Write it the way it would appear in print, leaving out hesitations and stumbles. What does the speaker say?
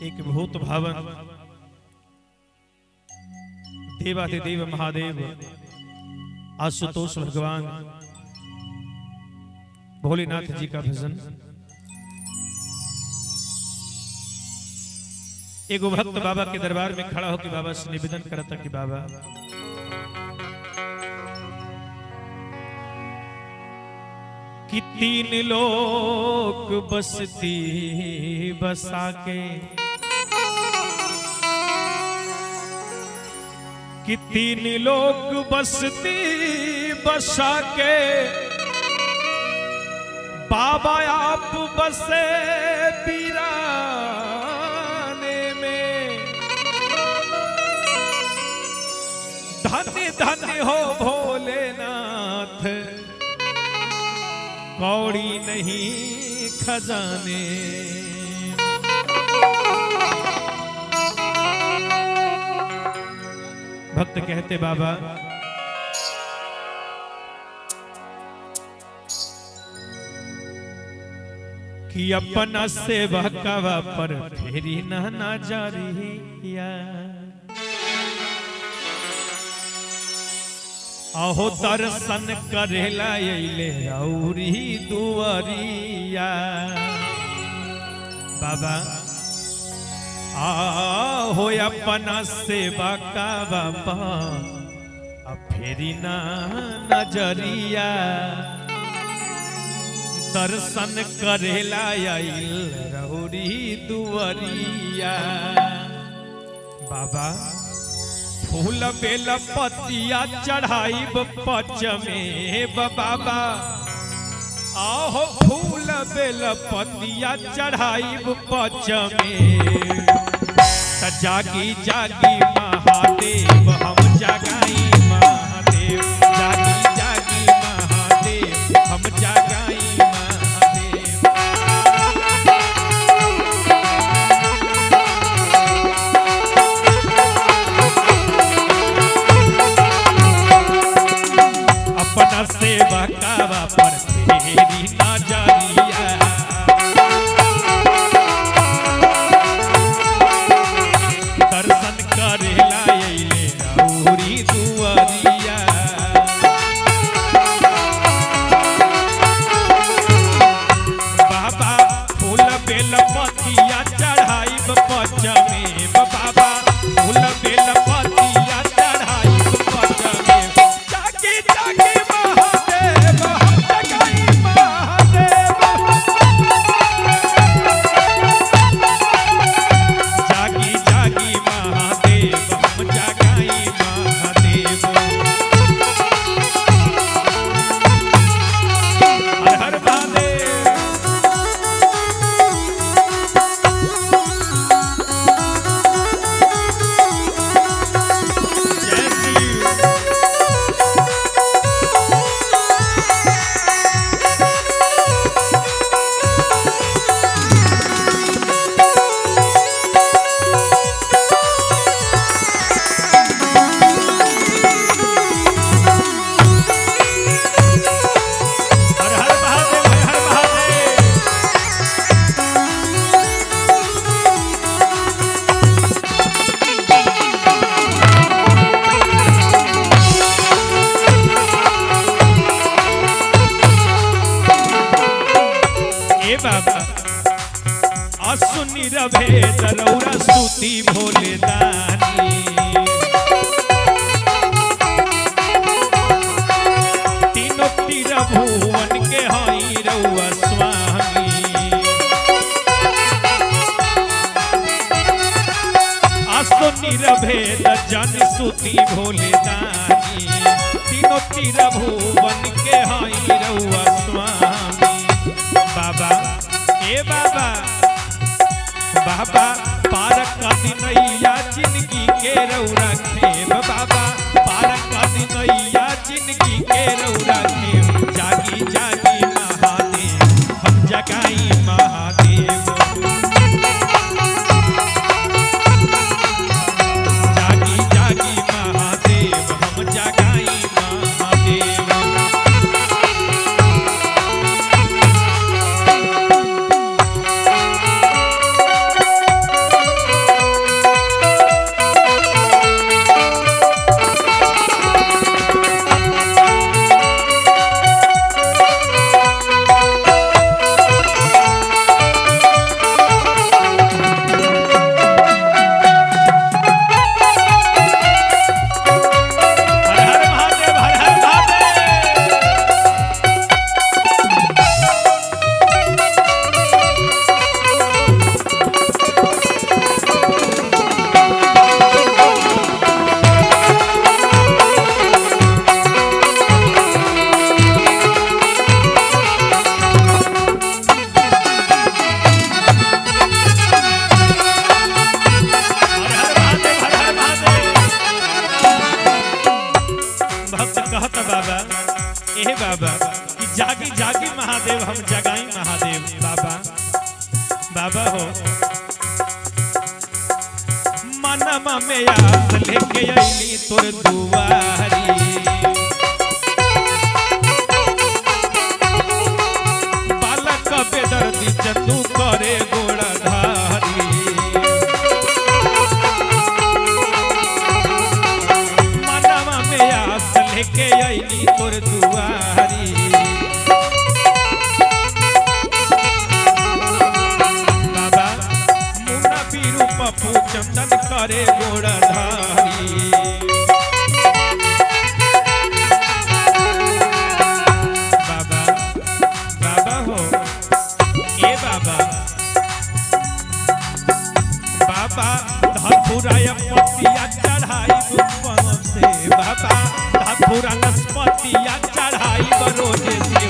एक भूत भावन देवाधिदेव महादेव आशुतोष भगवान भोलेनाथ जी का भजन। एगो भक्त बाबा के दरबार में खड़ा होकर बाबा से निवेदन करता कि बाबा कि तीन लोक बसती बसा के, कि तीन लोक बसती बसा के बाबा आप बसे पीराने में। धन्य धन्य हो भोलेनाथ कौड़ी नहीं खजाने। भक्त कहते बाबा कि अपना सेवकवा पर फेरी ना नजरिया, अहो दर्शन करेला अइले औरी दुआरिया। बाबा आहो अपना सेवकवा पर फेरी ना नजरिया, दर्शन करेला आइल रहुरी दुआरिया। बाबा फूल बेल पतिया चढ़ाई पच में बाबा, आहो फूल बेल पतिया चढ़ाई पच में। जागी जागी महादेव हम जगाई महादेव, जागी जागी महादेव हम जगाई महादेव। अपना सेवकवा पर फेरी नजरिया, दर्शन करेला अइले औरी दुआरिया। बाबा फूल बेल पतिया चढ़ाई पच में, बाबा फूल बेल पतिया चढ़ाई पच में। जागी जागी महादेव हम जगाई महादेव, जागी जागी महादेव हम जगाई महादेव। हर हर महादेव। जय श्री हर हर महादेव, हर हर महादेव। ए बाबा असुनी रभे दरौरा स्तुति भोले दानी, तीनों तीर भुवन के हई रउआ स्वामी। असुनी रभे जन स्तुति भोले दानी, तीनों तीर भुवन के हई रउआ स्वामी। बाबा ए बाबा बाबा पार कदी नैया जिंदगी के रौरा खेब, बाबा पार कदी नैया जिंदगी के रौरा खेब। जागी जागी महादेव हम जगाई महादेव, जागी जागी महादेव हम जगाई महादेव। बाबा कि जागी जागी महादेव हम जगाई महादेव बाबा बाबा हो मनमा में आस लेके आईली तोर दुआरी बालक बेदर्दी चंदू करे गोड़ा धारी मनमा में आस लेके आईली तोर दुआरी बाबा मुन्ना पीरू पप्पू चंदन करे गोड़ा धारी बाबा बाबा हो ए बाबा बाबा धपुराय पतिया चढ़ाई दुपन से बाबा धपुरा नस्पतिया चढ़ाई बरोजे से